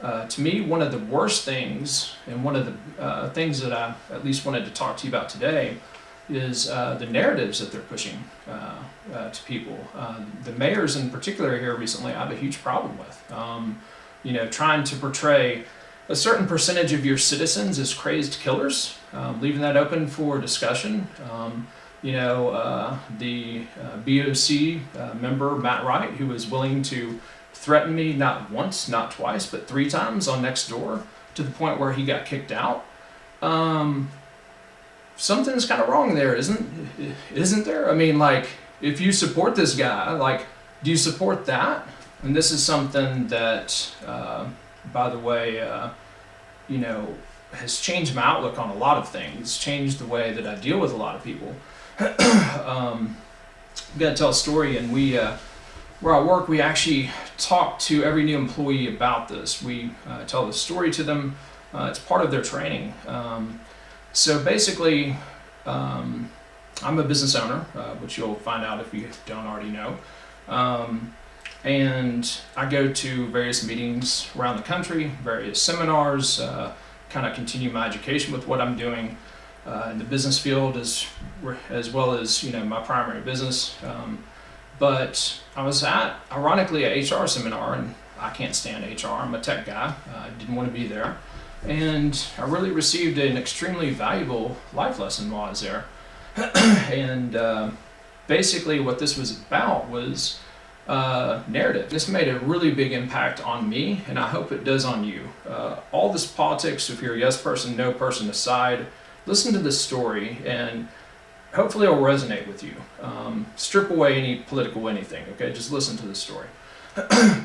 To me, one of the worst things, and one of the things that I at least wanted to talk to you about today, is the narratives that they're pushing to people. The mayors in particular here recently, I have a huge problem with. Trying to portray a certain percentage of your citizens as crazed killers, leaving that open for discussion. The BOC member, Matt Wright, who was willing to threaten me not once, not twice, but 3 times on Nextdoor, to the point where he got kicked out. Something's kind of wrong there, isn't there? I mean, like, if you support this guy, like, do you support that? And this is something that, by the way, has changed my outlook on a lot of things, changed the way that I deal with a lot of people. I'm going to tell a story, and where I work, we actually talk to every new employee about this. We tell the story to them. It's part of their training. So basically, I'm a business owner, which you'll find out if you don't already know. And I go to various meetings around the country, various seminars, kind of continue my education with what I'm doing in the business field as well as my primary business. But I was at, ironically, a HR seminar, and I can't stand HR. I'm a tech guy. I didn't want to be there. And I really received an extremely valuable life lesson while I was there. And basically what this was about was narrative. This made a really big impact on me, and I hope it does on you. All this politics, if you're a yes person, no person aside, listen to this story, and hopefully it'll resonate with you. Strip away any political anything, okay? Just listen to the story.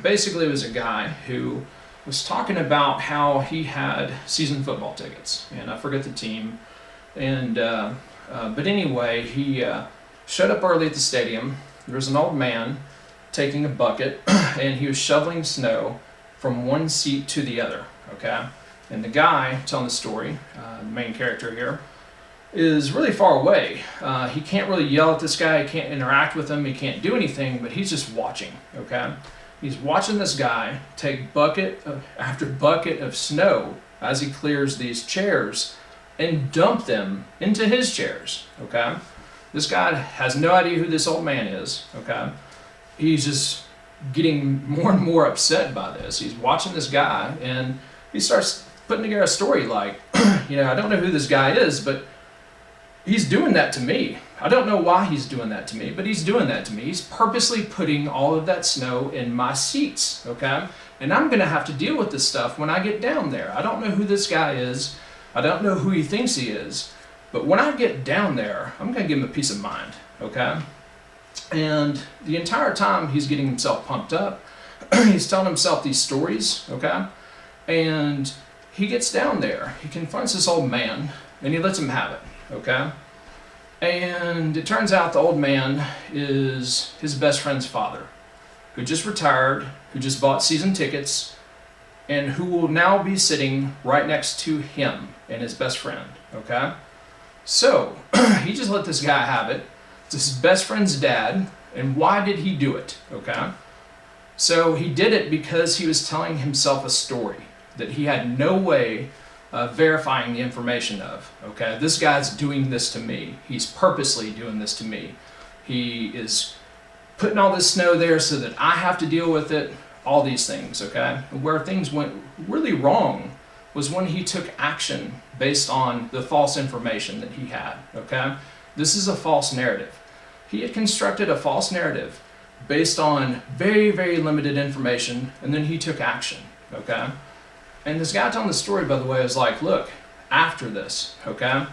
Basically, it was a guy who was talking about how he had season football tickets, and I forget the team. And but anyway, he showed up early at the stadium. There was an old man taking a bucket, and he was shoveling snow from one seat to the other, okay? And the guy telling the story, the main character here, is really far away. He can't really yell at this guy, he can't interact with him, he can't do anything, but he's just watching, okay? He's watching this guy take bucket after bucket of snow as he clears these chairs and dump them into his chairs, okay? This guy has no idea who this old man is, okay? He's just getting more and more upset by this. He's watching this guy, and he starts putting together a story like, I don't know who this guy is, but he's doing that to me. I don't know why he's doing that to me, but he's doing that to me. He's purposely putting all of that snow in my seats, okay? And I'm going to have to deal with this stuff when I get down there. I don't know who this guy is. I don't know who he thinks he is. But when I get down there, I'm going to give him a peace of mind, okay? And the entire time he's getting himself pumped up, he's telling himself these stories, okay? And he gets down there, he confronts this old man, and he lets him have it, okay? And it turns out the old man is his best friend's father, who just retired, who just bought season tickets, and who will now be sitting right next to him and his best friend, okay? So, he just let this guy have it. It's his best friend's dad, and why did he do it, okay? So he did it because he was telling himself a story that he had no way of verifying the information of, okay? This guy's doing this to me. He's purposely doing this to me. He is putting all this snow there so that I have to deal with it, all these things, okay? Where things went really wrong was when he took action based on the false information that he had, okay? This is a false narrative. He had constructed a false narrative based on very, very limited information, and then he took action, okay? And this guy telling the story, by the way, is like, look, after this, okay?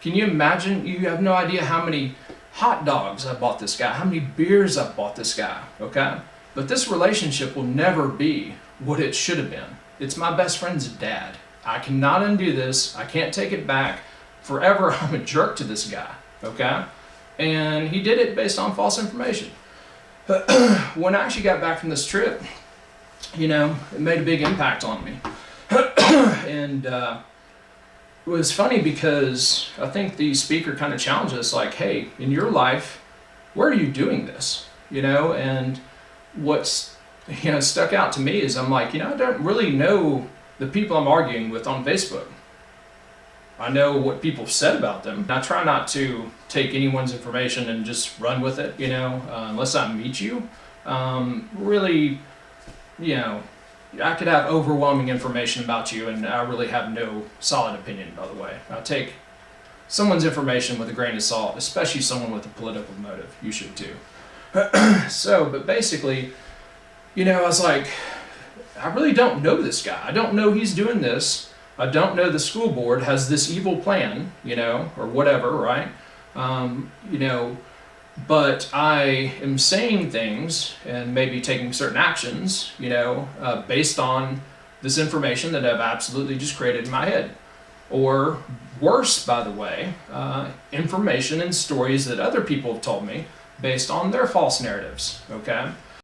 Can you imagine? You have no idea how many hot dogs I bought this guy, how many beers I bought this guy, okay? But this relationship will never be what it should have been. It's my best friend's dad. I cannot undo this. I can't take it back. Forever, I'm a jerk to this guy, okay? And he did it based on false information. When I actually got back from this trip, it made a big impact on me. And it was funny because I think the speaker kind of challenged us like, hey, in your life, where are you doing this? And what's stuck out to me is I'm like, I don't really know the people I'm arguing with on Facebook. I know what people have said about them. I try not to take anyone's information and just run with it, unless I meet you. Really, I could have overwhelming information about you and I really have no solid opinion, by the way. I take someone's information with a grain of salt, especially someone with a political motive. You should too. But basically, I was like, I really don't know this guy. I don't know he's doing this. I don't know the school board has this evil plan, or whatever, right? But I am saying things and maybe taking certain actions, based on this information that I've absolutely just created in my head. Or worse, by the way, information and stories that other people have told me based on their false narratives, okay?